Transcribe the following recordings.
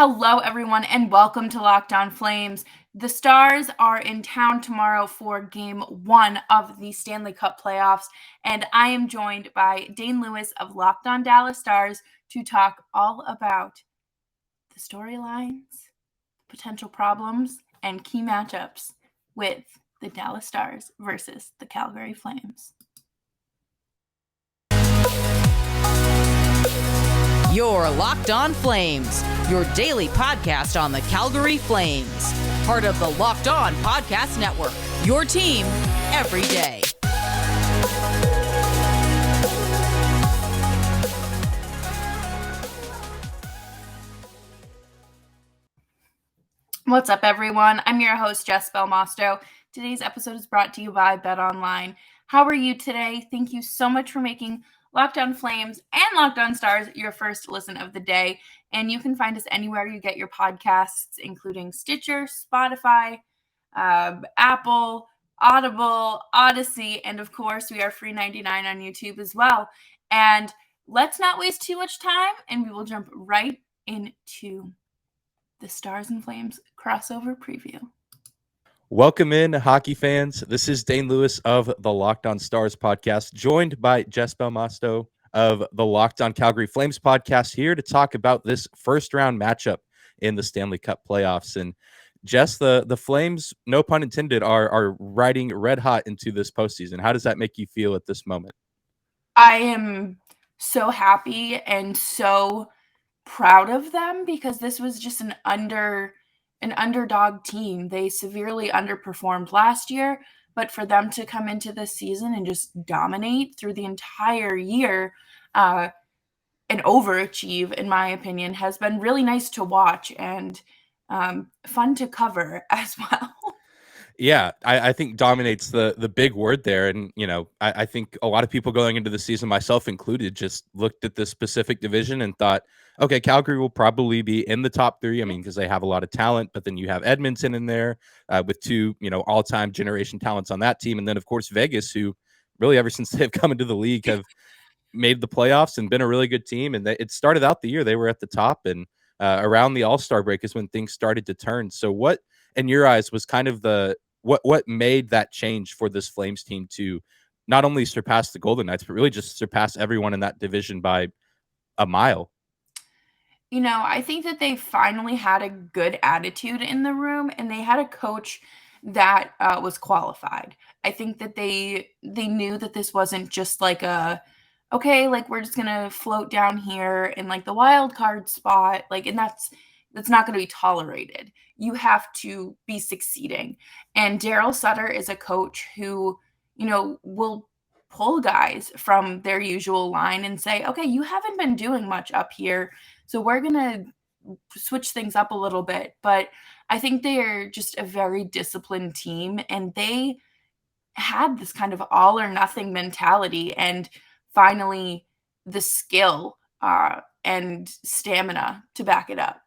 Hello, everyone, and welcome to Locked On Flames. The Stars are in town tomorrow for Game 1 of the Stanley Cup playoffs, and I am joined by Dane Lewis of Locked On Dallas Stars to talk all about the storylines, potential problems, and key matchups with the Dallas Stars versus the Calgary Flames. You're Locked On Flames, your daily podcast on the Calgary Flames. Part of the Locked On Podcast Network, your team every day. What's up, everyone? I'm your host, Jess Belmosto. Today's episode is brought to you by BetOnline. How are you today? Thank you so much for making Locked On Flames and Locked On Stars your first listen of the day. And you can find us anywhere you get your podcasts, including Stitcher, Spotify, Apple, Audible, Odyssey, and of course, we are free 99 on YouTube as well. And let's not waste too much time, and we will jump right into the Stars and Flames crossover preview. Welcome in, hockey fans. This is Dane Lewis of the Locked On Stars podcast, joined by Jess Belmosto of the Locked On Calgary Flames podcast, here to talk about this first-round matchup in the Stanley Cup playoffs. And Jess, the Flames, no pun intended, are riding red hot into this postseason. How does that make you feel at this moment? I am so happy and so proud of them because this was just an underdog team. They severely underperformed last year, but for them to come into this season and just dominate through the entire year and overachieve, in my opinion, has been really nice to watch and fun to cover as well. Yeah, I think dominates the big word there. And, I think a lot of people going into the season, myself included, just looked at this specific division and thought, okay, Calgary will probably be in the top three. I mean, because they have a lot of talent, but then you have Edmonton in there with two, all-time generation talents on that team. And then, of course, Vegas, who really ever since they've come into the league have made the playoffs and been a really good team. And it started out the year, they were at the top, and around the All-Star break is when things started to turn. So what, in your eyes, was kind of what made that change for this Flames team to not only surpass the Golden Knights, but really just surpass everyone in that division by a mile? I think that they finally had a good attitude in the room, and they had a coach that was qualified. I think that they knew that this wasn't just like we're just gonna float down here in like the wild card spot, and that's not going to be tolerated. You have to be succeeding. And Daryl Sutter is a coach who, will pull guys from their usual line and say, okay, you haven't been doing much up here, so we're going to switch things up a little bit. But I think they are just a very disciplined team, and they had this kind of all or nothing mentality, and finally the skill and stamina to back it up.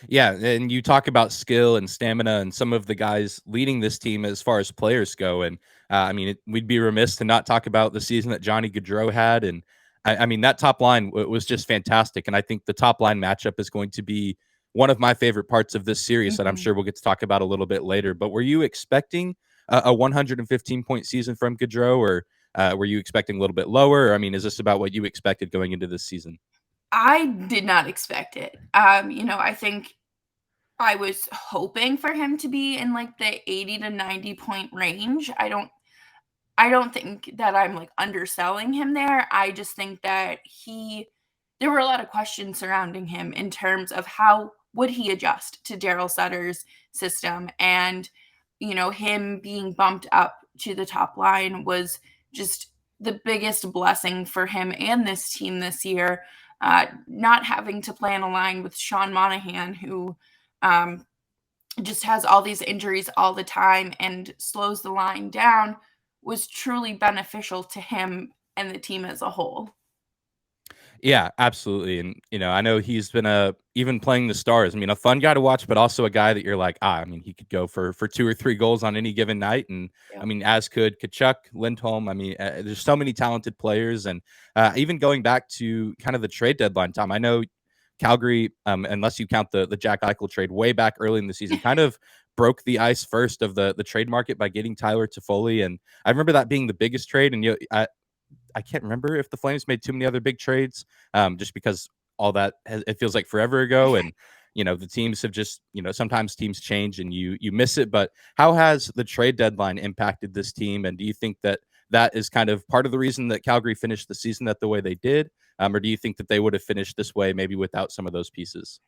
Yeah, and you talk about skill and stamina and some of the guys leading this team as far as players go. And we'd be remiss to not talk about the season that Johnny Gaudreau had. And that top line was just fantastic. And I think the top line matchup is going to be one of my favorite parts of this series that I'm sure we'll get to talk about a little bit later. But were you expecting a 115-point season from Gaudreau, or were you expecting a little bit lower? Is this about what you expected going into this season? I did not expect it. I think I was hoping for him to be in like the 80 to 90 point range. I don't think that I'm like underselling him there. I just think that there were a lot of questions surrounding him in terms of how would he adjust to Daryl Sutter's system, and him being bumped up to the top line was just the biggest blessing for him and this team this year. Not having to play in a line with Sean Monahan, who just has all these injuries all the time and slows the line down, was truly beneficial to him and the team as a whole. Yeah, absolutely. And, I know he's been even playing the Stars. A fun guy to watch, but also a guy that you're like, he could go for 2 or 3 goals on any given night. And Yeah. As could Tkachuk, Lindholm. There's so many talented players. And even going back to kind of the trade deadline time, I know Calgary, unless you count the Jack Eichel trade way back early in the season, kind of broke the ice first of the trade market by getting Tyler Toffoli. And I remember that being the biggest trade. And I can't remember if the Flames made too many other big trades, just because all that it feels like forever ago. And the teams have just, sometimes teams change and you miss it. But how has the trade deadline impacted this team? And do you think that is kind of part of the reason that Calgary finished the season the way they did? Or do you think that they would have finished this way maybe without some of those pieces?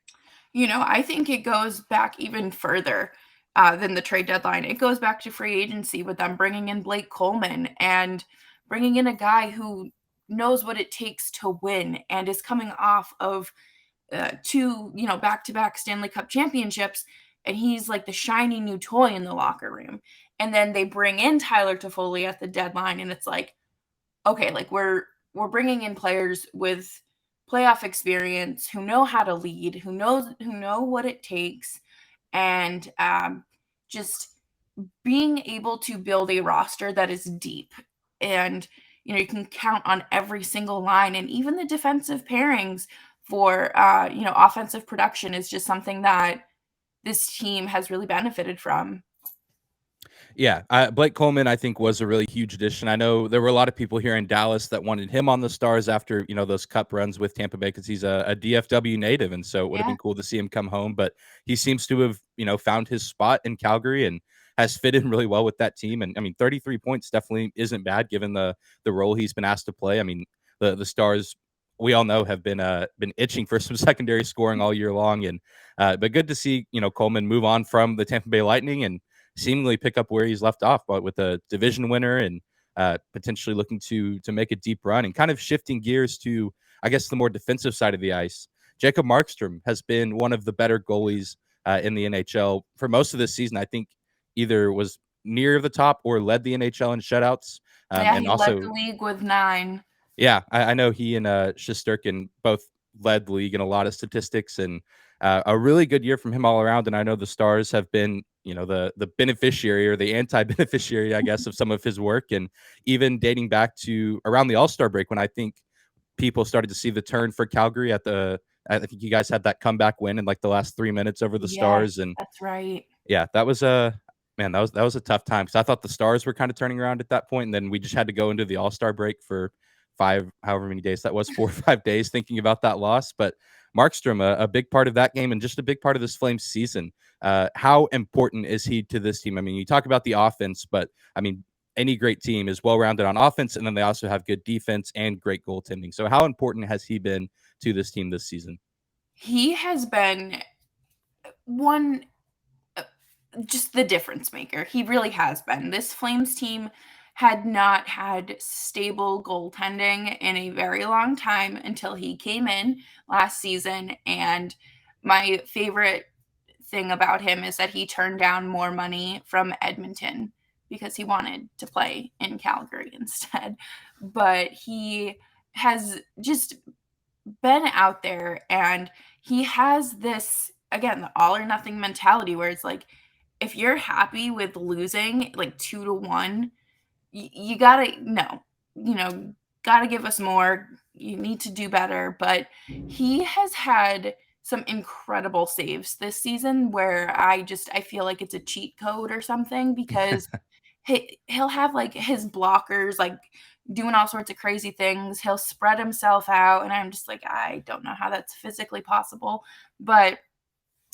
I think it goes back even further than the trade deadline. It goes back to free agency with them bringing in Blake Coleman and bringing in a guy who knows what it takes to win and is coming off of two, back-to-back Stanley Cup championships, and he's like the shiny new toy in the locker room. And then they bring in Tyler Toffoli at the deadline, and it's like, okay, like we're bringing in players with playoff experience who know how to lead, who know what it takes, and just being able to build a roster that is deep. And you can count on every single line, and even the defensive pairings for offensive production is just something that this team has really benefited from. Yeah, Blake Coleman, I think, was a really huge addition. I know there were a lot of people here in Dallas that wanted him on the Stars after, those cup runs with Tampa Bay, because he's a DFW native. And so it would have been cool to see him come home. But he seems to have, found his spot in Calgary and has fit in really well with that team. And I mean, 33 points definitely isn't bad given the role he's been asked to play. I mean, the Stars, we all know, have been itching for some secondary scoring all year long. And but good to see, Coleman move on from the Tampa Bay Lightning and seemingly pick up where he's left off, but with a division winner and potentially looking to make a deep run. And kind of shifting gears to, I guess, the more defensive side of the ice. Jacob Markstrom has been one of the better goalies in the NHL for most of this season. I think either was near the top or led the NHL in shutouts. And he also led the league with 9. Yeah, I know he and Shesterkin both led the league in a lot of statistics, and a really good year from him all around. And I know the Stars have been, the beneficiary or the anti-beneficiary, I guess, of some of his work. And even dating back to around the All-Star break, when I think people started to see the turn for Calgary I think you guys had that comeback win in like the last 3 minutes over the Stars. And that's right. Yeah, that was that was a tough time, because I thought the Stars were kind of turning around at that point, and then we just had to go into the All-Star break for however many days that was, 4 or 5 days, thinking about that loss. But Markstrom, a big part of that game and just a big part of this Flames season. How important is he to this team? I mean, you talk about the offense, but I mean, any great team is well-rounded on offense, and then they also have good defense and great goaltending. So how important has he been to this team this season? He has been just the difference maker. He really has been. This Flames team had not had stable goaltending in a very long time until he came in last season. And my favorite thing about him is that he turned down more money from Edmonton because he wanted to play in Calgary instead. But he has just been out there, and he has this, again, the all or nothing mentality where it's like, if you're happy with losing like 2-1, you gotta gotta give us more. You need to do better. But he has had some incredible saves this season where I feel like it's a cheat code or something, because he'll have like his blockers like doing all sorts of crazy things. He'll spread himself out, and I'm just like, I don't know how that's physically possible. But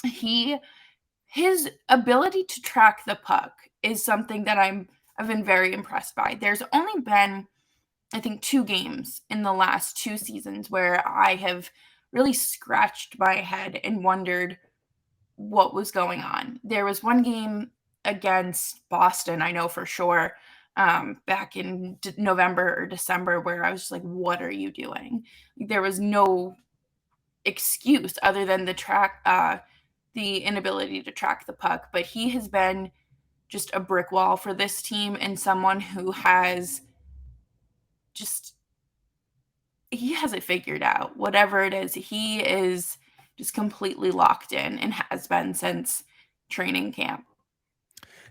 his ability to track the puck is something that I've been very impressed by. There's only been, I think, 2 games in the last 2 seasons where I have really scratched my head and wondered what was going on. There was one game against Boston, I know for sure, back in November or December, where I was just like, what are you doing? There was no excuse other than the inability to track the puck. But he has been just a brick wall for this team, and someone who has he has it figured out. Whatever it is, he is just completely locked in and has been since training camp.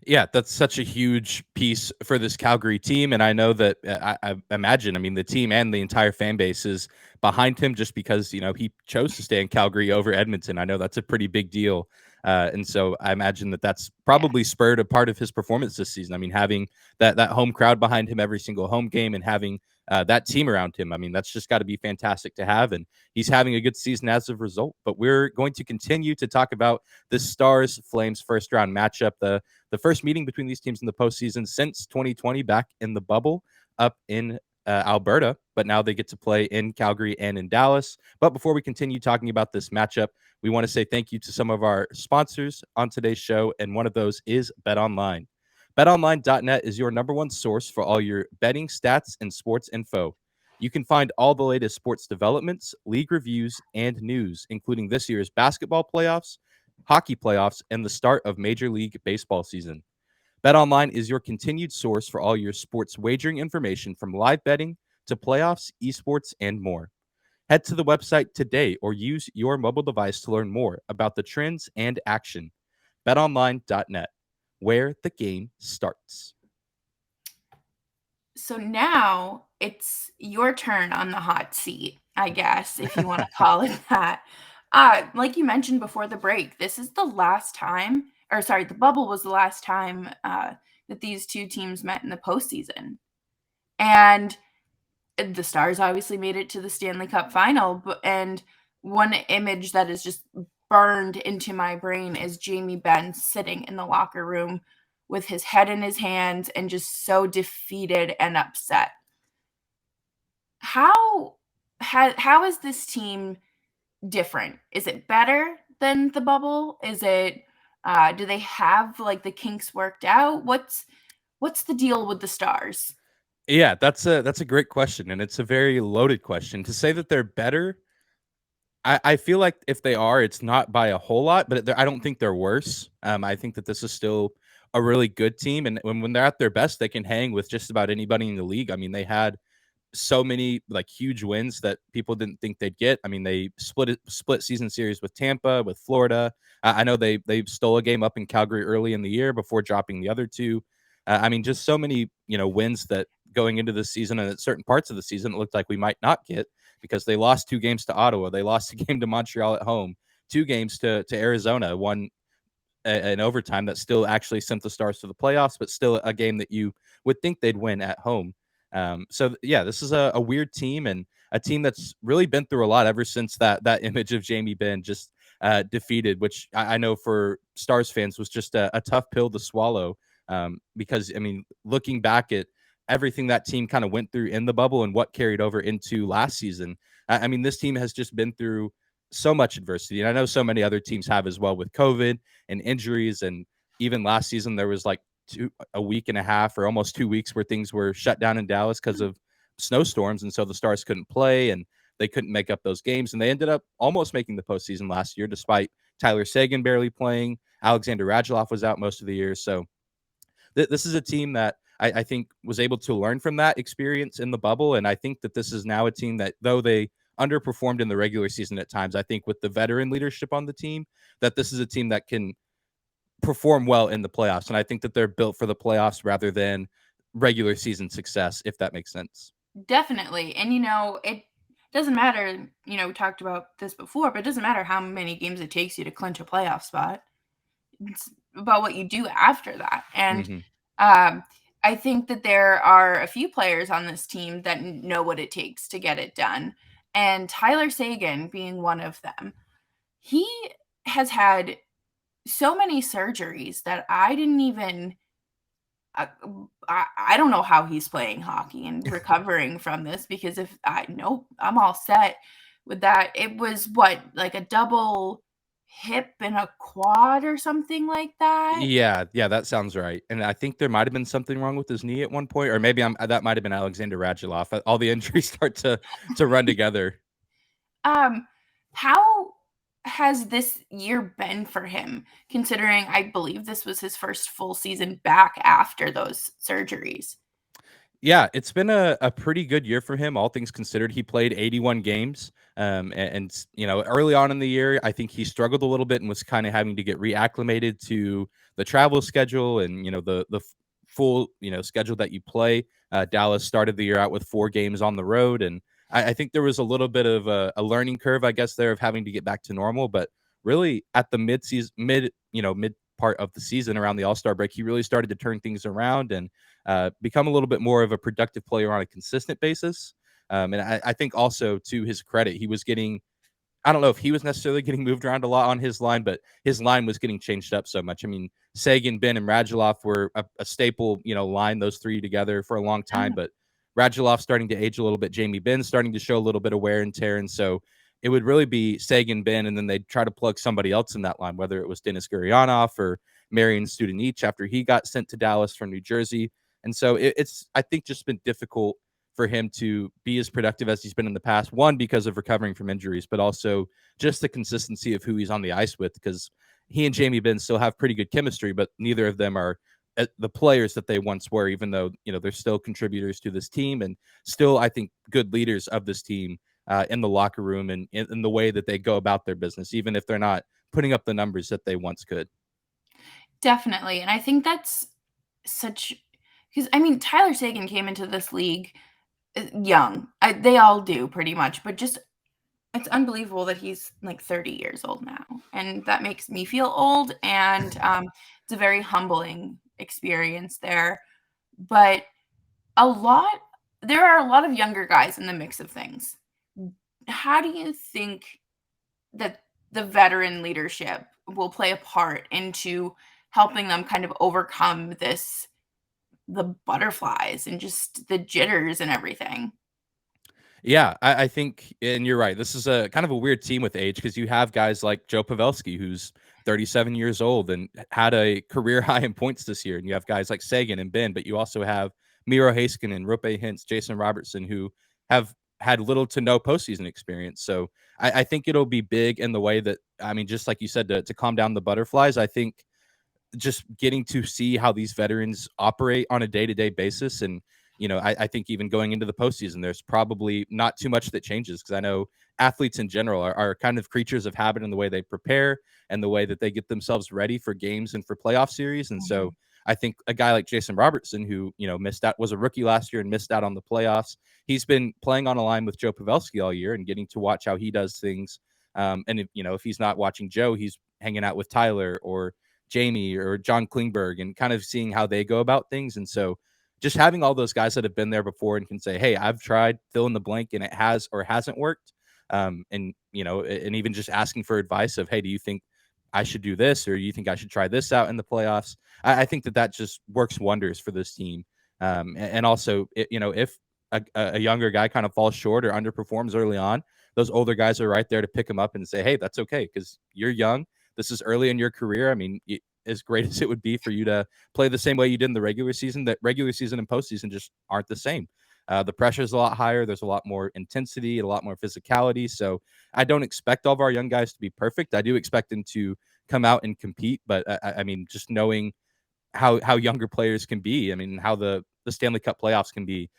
Yeah, that's such a huge piece for this Calgary team. And I know that I imagine, I mean, the team and the entire fan base is behind him just because, he chose to stay in Calgary over Edmonton. I know that's a pretty big deal. And so I imagine that that's probably spurred a part of his performance this season. I mean, having that home crowd behind him every single home game and having that team around him, I mean, that's just got to be fantastic to have. And he's having a good season as a result. But we're going to continue to talk about the Stars-Flames first round matchup, the first meeting between these teams in the postseason since 2020 back in the bubble up in Alberta, but now they get to play in Calgary and in Dallas. But before we continue talking about this matchup, we want to say thank you to some of our sponsors on today's show, and one of those is BetOnline. BetOnline.net is your number one source for all your betting stats and sports info. You can find all the latest sports developments, league reviews, and news, including this year's basketball playoffs, hockey playoffs, and the start of Major League Baseball season. BetOnline is your continued source for all your sports wagering information, from live betting to playoffs, esports, and more. Head to the website today or use your mobile device to learn more about the trends and action. BetOnline.net, where the game starts. So now it's your turn on the hot seat, I guess, if you want to call it that. Like you mentioned before the break, this is the last time, the bubble was the last time that these two teams met in the postseason. And the Stars obviously made it to the Stanley Cup final, and one image that is just burned into my brain is Jamie Benn sitting in the locker room with his head in his hands and just so defeated and upset. How is this team different? Is it better than the bubble? Is it do they have like the kinks worked out? What's the deal with the Stars? Yeah, that's a great question, and it's a very loaded question. To say that they're better, I feel like if they are, it's not by a whole lot, but I don't think they're worse. I think that this is still a really good team, and when they're at their best, they can hang with just about anybody in the league. I mean, they had so many like huge wins that people didn't think they'd get. I mean, they split season series with Tampa, with Florida. I know they stole a game up in Calgary early in the year before dropping the other two. I mean, just so many wins that going into the season, and at certain parts of the season it looked like we might not get, because they lost 2 games to Ottawa, they lost a game to Montreal at home, 2 games to Arizona, one in overtime that still actually sent the Stars to the playoffs, but still a game that you would think they'd win at home. So yeah, this is a weird team, and a team that's really been through a lot ever since that image of Jamie Benn just defeated, which I know for Stars fans was just a tough pill to swallow. Because I mean, looking back at everything that team kind of went through in the bubble and what carried over into last season, I mean, this team has just been through so much adversity, and I know so many other teams have as well, with COVID and injuries. And even last season there was like a week and a half or almost 2 weeks where things were shut down in Dallas because of snowstorms, and so the Stars couldn't play and they couldn't make up those games, and they ended up almost making the postseason last year despite Tyler Sagan barely playing. Alexander Radulov was out most of the year. So this is a team that I think was able to learn from that experience in the bubble. And I think that this is now a team that, though they underperformed in the regular season at times, I think with the veteran leadership on the team, that this is a team that can perform well in the playoffs. And I think that they're built for the playoffs rather than regular season success, if that makes sense. Definitely. And, it doesn't matter, we talked about this before, but it doesn't matter how many games it takes you to clinch a playoff spot. It's about what you do after that. And I think that there are a few players on this team that know what it takes to get it done. And Tyler Sagan being one of them. He has had so many surgeries that I didn't even I don't know how he's playing hockey and recovering from this, because I'm all set with that. It was like a double hip and a quad or something like that. Yeah, that sounds right. And I think there might have been something wrong with his knee at one point, or maybe that might have been Alexander Radulov. All the injuries start to run together. How has this year been for him, considering I believe this was his first full season back after those surgeries? Yeah, it's been a pretty good year for him, all things considered. He played 81 games. And early on in the year, I think he struggled a little bit and was kind of having to get reacclimated to the travel schedule and, the full, schedule that you play. Dallas started the year out with 4 games on the road, and I think there was a little bit of a learning curve, I guess, there of having to get back to normal. But really, at the mid part of the season around the All-Star break, he really started to turn things around and become a little bit more of a productive player on a consistent basis. And I think also, to his credit, he was getting, I don't know if he was necessarily getting moved around a lot on his line, but his line was getting changed up so much. I mean, Sagan, Ben, and Radulov were a staple, line, those three together for a long time. But Radulov starting to age a little bit. Jamie Benn starting to show a little bit of wear and tear. And so it would really be Sagan, Ben, and then they'd try to plug somebody else in that line, whether it was Dennis Gurianov or Marian Studenic after he got sent to Dallas from New Jersey. And so it's, I think, just been difficult for him to be as productive as he's been in the past. One, because of recovering from injuries, but also just the consistency of who he's on the ice with, because he and Jamie Benn still have pretty good chemistry, but neither of them are the players that they once were, even though, they're still contributors to this team and still, I think, good leaders of this team in the locker room and in the way that they go about their business, even if they're not putting up the numbers that they once could. Definitely. And I think that's because I mean, Tyler Seguin came into this league young. They all do pretty much, but just it's unbelievable that he's like 30 years old now, and that makes me feel old. And it's a very humbling experience there. But there are a lot of younger guys in the mix of things. How do you think that the veteran leadership will play a part into helping them kind of overcome the butterflies and just the jitters and everything? Yeah, I think, and you're right. This is a kind of a weird team with age because you have guys like Joe Pavelski, who's 37 years old and had a career high in points this year. And you have guys like Sagan and Ben, but you also have Miro Heiskanen, Roope Hintz, Jason Robertson, who have had little to no postseason experience. So I think it'll be big in the way that, I mean, just like you said, to calm down the butterflies. I think just getting to see how these veterans operate on a day-to-day basis. And, I think even going into the postseason, there's probably not too much that changes because I know athletes in general are kind of creatures of habit in the way they prepare and the way that they get themselves ready for games and for playoff series. And so I think a guy like Jason Robertson, who, missed out, was a rookie last year and missed out on the playoffs. He's been playing on a line with Joe Pavelski all year and getting to watch how he does things. And if he's not watching Joe, he's hanging out with Tyler or Jamie or John Klingberg and kind of seeing how they go about things. And so just having all those guys that have been there before and can say, hey, I've tried, fill in the blank, and it has or hasn't worked. And even just asking for advice of, hey, do you think I should do this, or do you think I should try this out in the playoffs? I think that just works wonders for this team. And also, if a younger guy kind of falls short or underperforms early on, those older guys are right there to pick him up and say, hey, that's okay, because you're young. This is early in your career. I mean, as great as it would be for you to play the same way you did in the regular season, that regular season and postseason just aren't the same. The pressure is a lot higher. There's a lot more intensity, a lot more physicality. So I don't expect all of our young guys to be perfect. I do expect them to come out and compete. But I mean, just knowing how younger players can be, I mean, how the Stanley Cup playoffs can be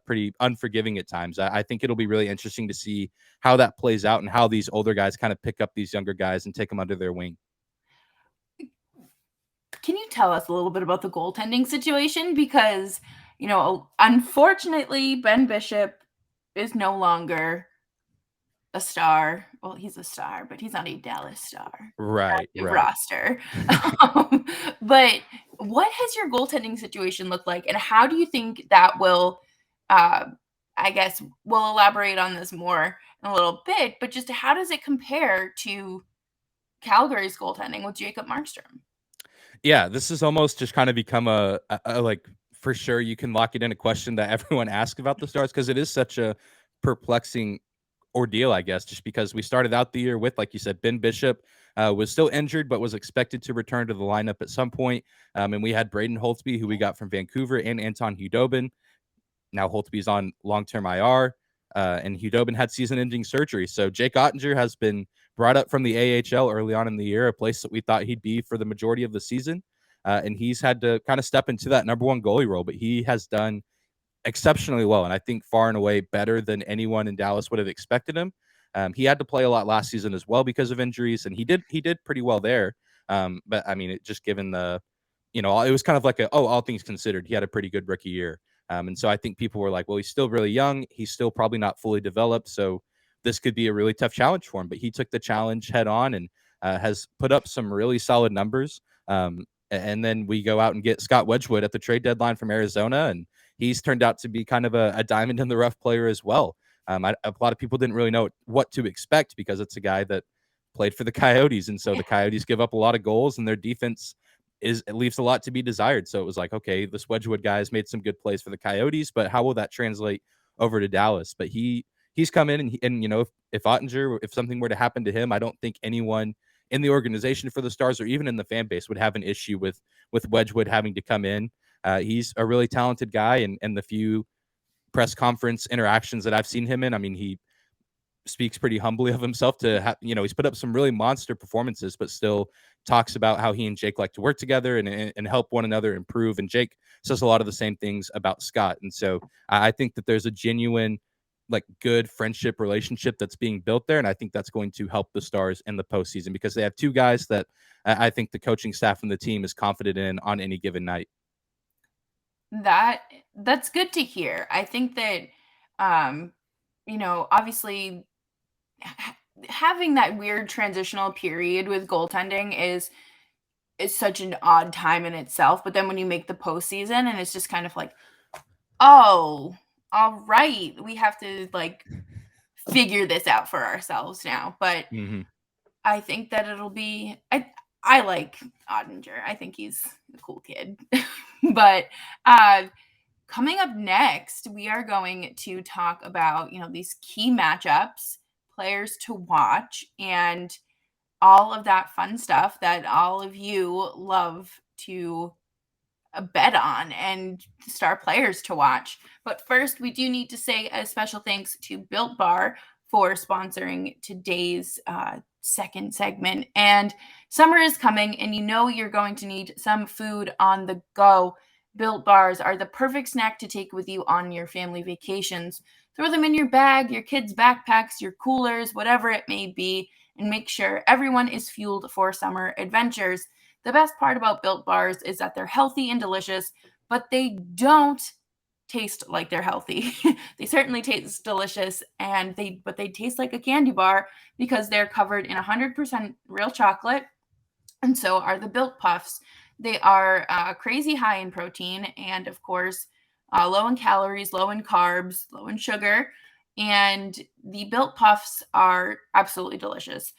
pretty unforgiving at times. I think it'll be really interesting to see how that plays out and how these older guys kind of pick up these younger guys and take them under their wing. Can you tell us a little bit about the goaltending situation? Because, unfortunately, Ben Bishop is no longer a star. Well, he's a star, but he's not a Dallas star. Right. Roster. But what has your goaltending situation looked like, and how do you think that will, I guess we'll elaborate on this more in a little bit, but just how does it compare to Calgary's goaltending with Jacob Markstrom? Yeah, this has almost just kind of become a like, for sure you can lock it in, a question that everyone asks about the Stars, because it is such a perplexing ordeal, I guess, just because we started out the year with, like you said, Ben Bishop was still injured, but was expected to return to the lineup at some point. And we had Braden Holtby, who we got from Vancouver, and Anton Hudobin. Now Holtby's on long-term IR, and Hudobin had season-ending surgery. So Jake Ottinger has been brought up from the AHL early on in the year, a place that we thought he'd be for the majority of the season. And he's had to kind of step into that number one goalie role, but he has done exceptionally well. And I think far and away better than anyone in Dallas would have expected him. He had to play a lot last season as well because of injuries, and he did pretty well there. But I mean, it just given the, it was kind of like all things considered, he had a pretty good rookie year. And so I think people were like, well, he's still really young. He's still probably not fully developed. So this could be a really tough challenge for him. But he took the challenge head on and has put up some really solid numbers. And then we go out and get Scott Wedgwood at the trade deadline from Arizona. And he's turned out to be kind of a diamond in the rough player as well. A lot of people didn't really know what to expect because it's a guy that played for the Coyotes. And so the Coyotes give up a lot of goals and their defense leaves a lot to be desired. So it was like, okay, this Wedgwood guy has made some good plays for the Coyotes, but how will that translate over to Dallas? But he's come in and you know, if Ottinger, if something were to happen to him, I don't think anyone in the organization for the Stars or even in the fan base would have an issue with Wedgwood having to come in. He's a really talented guy, and the few press conference interactions that I've seen him in, I mean, he speaks pretty humbly of himself to have, you know, he's put up some really monster performances, but still talks about how he and Jake like to work together and help one another improve. And Jake says a lot of the same things about Scott. And so I think that there's a genuine, like, good friendship relationship that's being built there. And I think that's going to help the Stars in the postseason because they have two guys that I think the coaching staff and the team is confident in on any given night. That's good to hear. I think that, you know, obviously having that weird transitional period with goaltending is such an odd time in itself. But then when you make the postseason and it's just kind of like, oh, all right, we have to like figure this out for ourselves now. But I think that it'll be, I like Ottinger. I think he's a cool kid. But coming up next, we are going to talk about, you know, these key matchups, players to watch, and all of that fun stuff that all of you love to bet on and star players to watch. But first, we do need to say a special thanks to Built Bar for sponsoring today's second segment. And summer is coming, and you know you're going to need some food on the go. Built Bars are the perfect snack to take with you on your family vacations. Throw them in your bag, your kids' backpacks, your coolers, whatever it may be, and make sure everyone is fueled for summer adventures. The best part about Built Bars is that they're healthy and delicious, but they don't taste like they're healthy. They certainly taste delicious, but they taste like a candy bar because they're covered in 100% real chocolate, and so are the Built Puffs. They are crazy high in protein and, of course, low in calories, low in carbs, low in sugar, and the Built Puffs are absolutely delicious.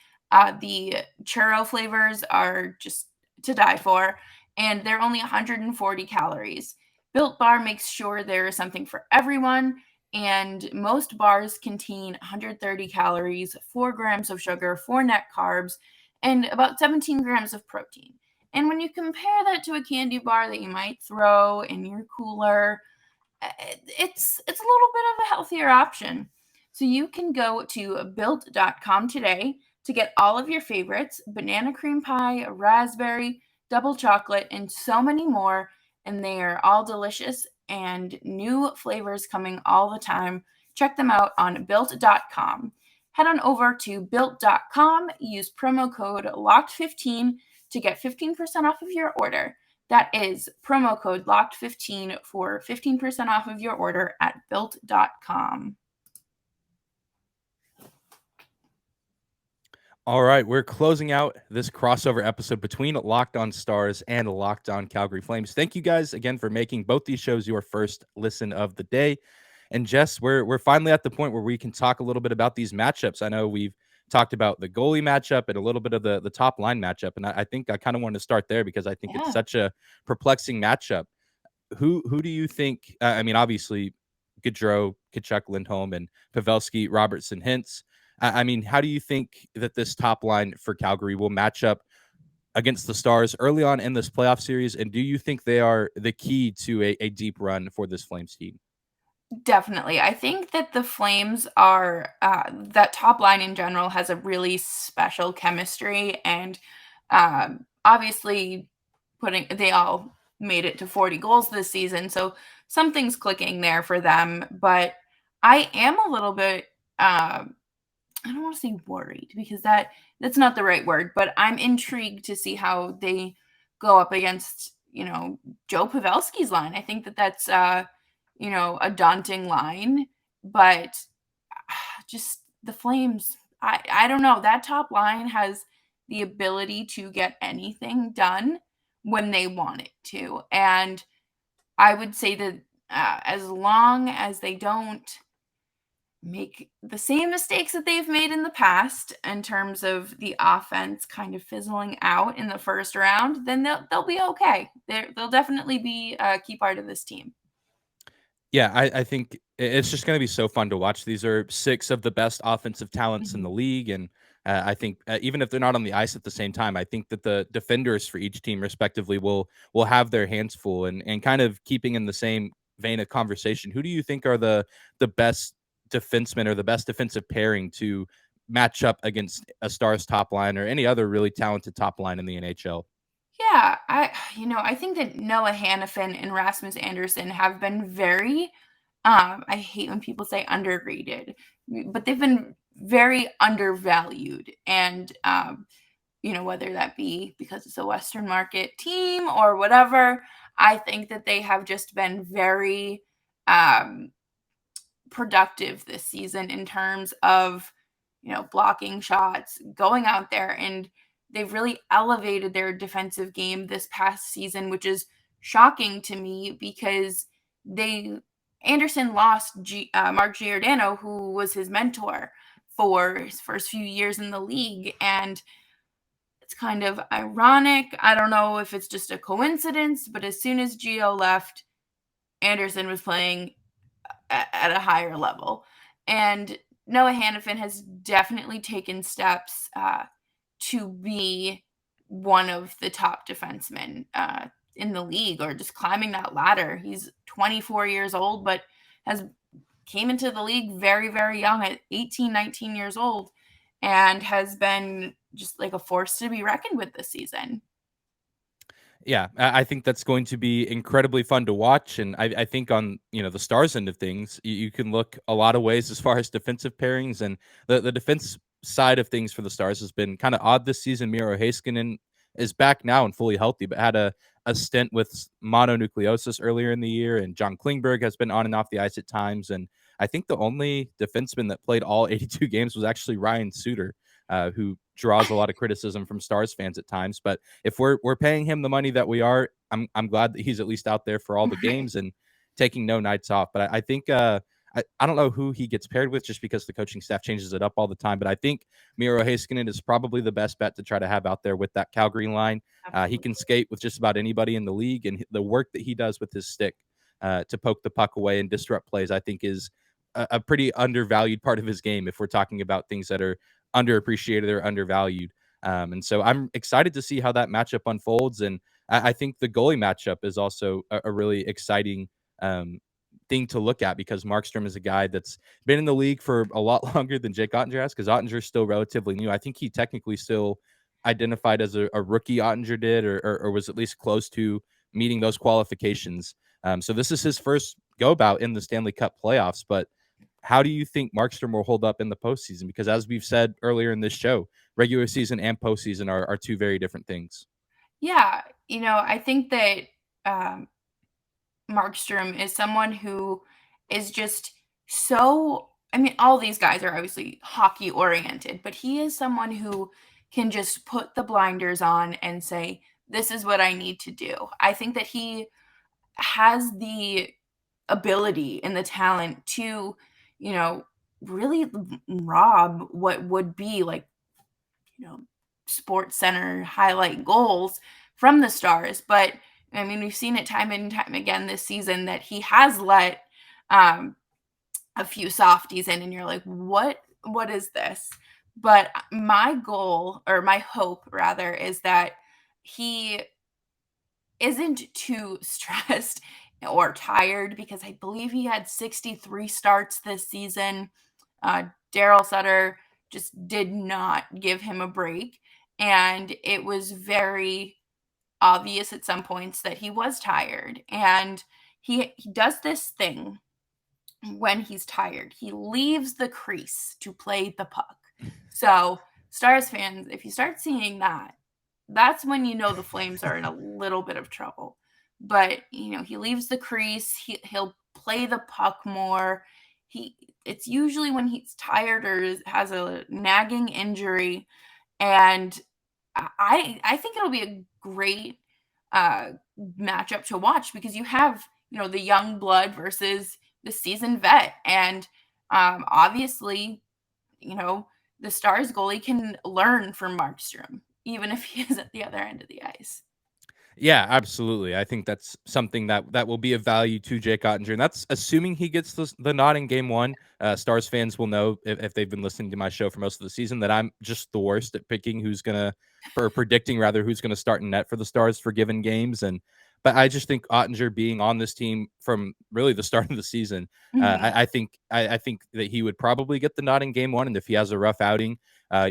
The churro flavors are just to die for, and they're only 140 calories. Built Bar makes sure there is something for everyone, and most bars contain 130 calories, 4 grams of sugar, 4 net carbs, and about 17 grams of protein. And when you compare that to a candy bar that you might throw in your cooler, it's a little bit of a healthier option. So you can go to built.com today to get all of your favorites: banana cream pie, raspberry, double chocolate, and so many more. And they are all delicious and new flavors coming all the time. Check them out on built.com. Head on over to built.com, use promo code LOCKED15 to get 15% off of your order. That is promo code LOCKED15 for 15% off of your order at built.com. All right, we're closing out this crossover episode between Locked On Stars and Locked On Calgary Flames. Thank you guys again for making both these shows your first listen of the day. And Jess, we're finally at the point where we can talk a little bit about these matchups. I know we've talked about the goalie matchup and a little bit of the top line matchup, and I think I kind of want to start there because I think it's such a perplexing matchup. Who do you think? I mean, obviously, Gaudreau, Tkachuk, Lindholm, and Pavelski, Robertson, Hintz. I mean, how do you think that this top line for Calgary will match up against the Stars early on in this playoff series? And do you think they are the key to a deep run for this Flames team? Definitely. I think that the Flames are, that top line in general has a really special chemistry. And obviously, they all made it to 40 goals this season. So something's clicking there for them. But I am a little bit, I don't want to say worried because that's not the right word, but I'm intrigued to see how they go up against, you know, Joe Pavelski's line. I think that's a daunting line, but just the Flames, I don't know. That top line has the ability to get anything done when they want it to. And I would say that as long as they don't make the same mistakes that they've made in the past in terms of the offense kind of fizzling out in the first round, then they'll be okay. They'll definitely be a key part of this team. Yeah, I think it's just going to be so fun to watch. These are 6 of the best offensive talents in the Mhm. league, and I think even if they're not on the ice at the same time, I think that the defenders for each team, respectively, will have their hands full. And kind of keeping in the same vein of conversation, who do you think are the best defensemen or the best defensive pairing to match up against a Stars top line or any other really talented top line in the NHL? Yeah, I think that Noah Hannafin and Rasmus Anderson have been very, I hate when people say underrated, but they've been very undervalued. And, whether that be because it's a Western market team or whatever, I think that they have just been very, um, productive this season in terms of, blocking shots, going out there, and they've really elevated their defensive game this past season, which is shocking to me because they Anderson lost Mark Giordano, who was his mentor for his first few years in the league, and it's kind of ironic. I don't know if it's just a coincidence, but as soon as Gio left, Anderson was playing at a higher level. And Noah Hannafin has definitely taken steps to be one of the top defensemen in the league, or just climbing that ladder. He's 24 years old, but has came into the league very, very young at 18, 19 years old, and has been just like a force to be reckoned with this season. Yeah, I think that's going to be incredibly fun to watch, and I think on the Stars end of things, you can look a lot of ways as far as defensive pairings, and the defense side of things for the Stars has been kind of odd this season. Miro Heiskanen is back now and fully healthy, but had a stint with mononucleosis earlier in the year, and John Klingberg has been on and off the ice at times, and I think the only defenseman that played all 82 games was actually Ryan Suter, who draws a lot of criticism from Stars fans at times. But if we're paying him the money that we are, I'm glad that he's at least out there for all the games and taking no nights off. But I think I don't know who he gets paired with, just because the coaching staff changes it up all the time. But I think Miro Heiskanen is probably the best bet to try to have out there with that Calgary line. He can skate with just about anybody in the league, and the work that he does with his stick to poke the puck away and disrupt plays, I think is a pretty undervalued part of his game if we're talking about things that are underappreciated or undervalued. And so I'm excited to see how that matchup unfolds. And I think the goalie matchup is also a really exciting thing to look at, because Markstrom is a guy that's been in the league for a lot longer than Jake Ottinger has, because Ottinger is still relatively new. I think he technically still identified as a rookie, Ottinger did, or was at least close to meeting those qualifications. So this is his first go about in the Stanley Cup playoffs. But how do you think Markstrom will hold up in the postseason? Because as we've said earlier in this show, regular season and postseason are two very different things. Yeah, I think that um, Markstrom is someone who is just so, I mean, all these guys are obviously hockey oriented, but he is someone who can just put the blinders on and say, this is what I need to do. I think that he has the ability and the talent to, you know, really rob what would be like, you know, sports center highlight goals from the Stars. But I mean, we've seen it time and time again this season that he has let um, a few softies in, and you're like, what is this? But my goal, or my hope rather, is that he isn't too stressed or tired, because I believe he had 63 starts this season. Daryl Sutter just did not give him a break. And it was very obvious at some points that he was tired. And he does this thing when he's tired. He leaves the crease to play the puck. So, Stars fans, if you start seeing that, that's when you know the Flames are in a little bit of trouble. But, he leaves the crease. He'll play the puck more. It's usually when he's tired or has a nagging injury, and I think it'll be a great matchup to watch because you have the young blood versus the seasoned vet, and obviously the Stars goalie can learn from Markstrom even if he is at the other end of the ice. Yeah, absolutely. I think that's something that will be of value to Jake Ottinger, and that's assuming he gets the nod in game one. Stars fans will know if they've been listening to my show for most of the season that I'm just the worst at picking predicting rather who's gonna start in net for the Stars for given games. But I just think Ottinger being on this team from really the start of the season, I think that he would probably get the nod in game one, and if he has a rough outing,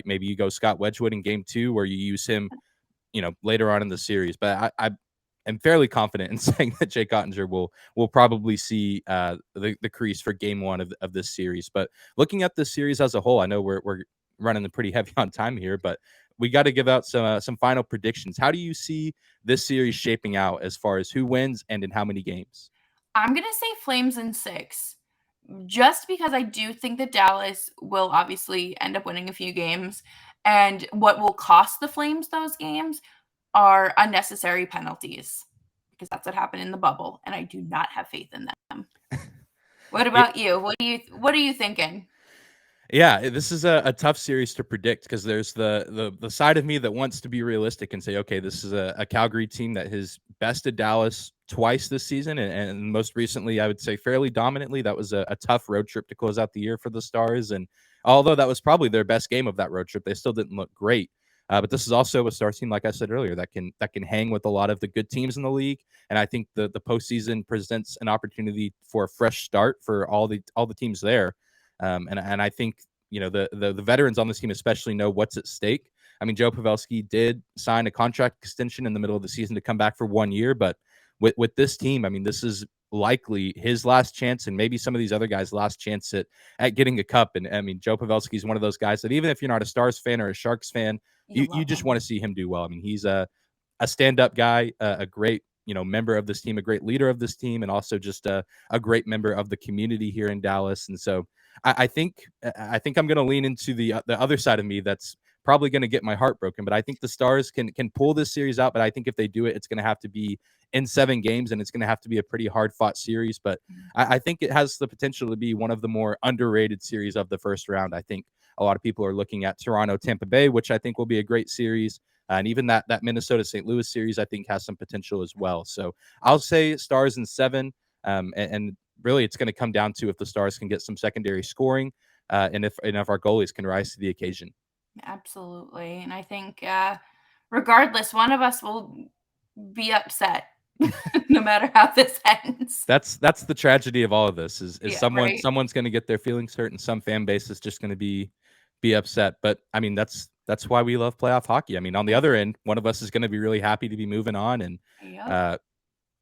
maybe you go Scott Wedgwood in game two, where you use him later on in the series. But I am fairly confident in saying that Jake Ottinger will probably see the crease for game one of this series. But looking at this series as a whole, I know we're running pretty heavy on time here, but we got to give out some final predictions. How do you see this series shaping out as far as who wins and in how many games? I'm going to say Flames in 6, just because I do think that Dallas will obviously end up winning a few games. And what will cost the Flames those games are unnecessary penalties, because that's what happened in the bubble, and I do not have faith in them. What about you? What are you thinking? Yeah, this is a tough series to predict because there's the side of me that wants to be realistic and say, okay, this is a Calgary team that has bested Dallas twice this season, and most recently, I would say fairly dominantly. That was a tough road trip to close out the year for the Stars, and although that was probably their best game of that road trip, they still didn't look great. But this is also a Stars team, like I said earlier, that can hang with a lot of the good teams in the league, and I think the postseason presents an opportunity for a fresh start for all the teams there. And I think the veterans on this team especially know what's at stake. I mean, Joe Pavelski did sign a contract extension in the middle of the season to come back for 1 year, but with this team, I mean, this is likely his last chance, and maybe some of these other guys' last chance at getting a cup. And I mean, Joe Pavelski is one of those guys that even if you're not a Stars fan or a Sharks fan, you just want to see him do well. I mean, he's a stand-up guy, a great member of this team, a great leader of this team, and also just a great member of the community here in Dallas. And so I think I'm going to lean into the other side of me that's probably going to get my heart broken. But I think the Stars can pull this series out. But I think if they do it, it's going to have to be in 7 games, and it's going to have to be a pretty hard-fought series. But I think it has the potential to be one of the more underrated series of the first round. I think a lot of people are looking at Toronto, Tampa Bay, which I think will be a great series. And even that Minnesota St. Louis series, I think, has some potential as well. So I'll say Stars in 7. And really, it's going to come down to if the Stars can get some secondary scoring, and if our goalies can rise to the occasion. Absolutely. And I think regardless, one of us will be upset no matter how this ends. That's the tragedy of all of this is Right? someone's going to get their feelings hurt, and some fan base is just going to be upset. But I mean, that's why we love playoff hockey. I mean, on the other end, one of us is going to be really happy to be moving on, and Yep.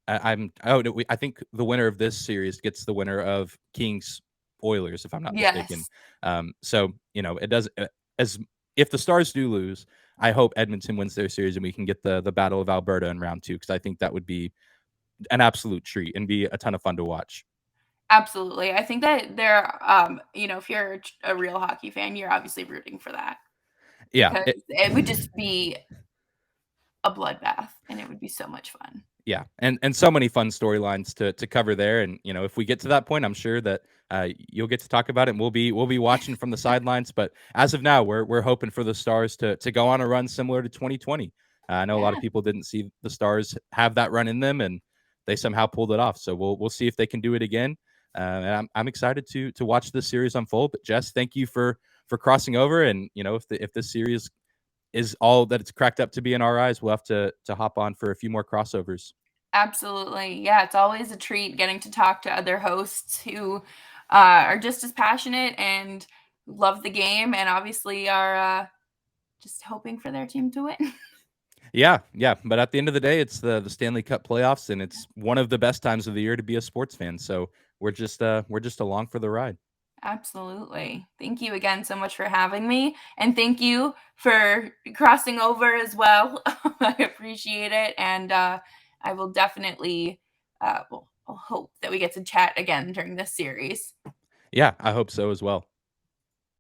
I think the winner of this series gets the winner of Kings Oilers, if I'm not mistaken. Yes. So it does as if the Stars do lose, I hope Edmonton wins their series and we can get the Battle of Alberta in round 2, because I think that would be an absolute treat and be a ton of fun to watch. Absolutely. I think that if you're a real hockey fan, you're obviously rooting for that. Yeah. Because it would just be a bloodbath, and it would be so much fun. Yeah, and so many fun storylines to cover there, and if we get to that point, I'm sure that you'll get to talk about it, and we'll be watching from the sidelines. But as of now, we're hoping for the Stars to go on a run similar to 2020. I know a lot of people didn't see the Stars have that run in them, and they somehow pulled it off. So we'll see if they can do it again. And I'm excited to watch this series unfold. But Jess, thank you for crossing over, and if this series is all that it's cracked up to be in our eyes, we'll have to hop on for a few more crossovers. Absolutely. Yeah, it's always a treat getting to talk to other hosts who are just as passionate and love the game, and obviously are just hoping for their team to win. Yeah. But at the end of the day, it's the Stanley Cup playoffs, and it's one of the best times of the year to be a sports fan. So we're just along for the ride. Absolutely. Thank you again so much for having me. And thank you for crossing over as well. I appreciate it. And I will definitely, I'll hope that we get to chat again during this series. Yeah, I hope so as well.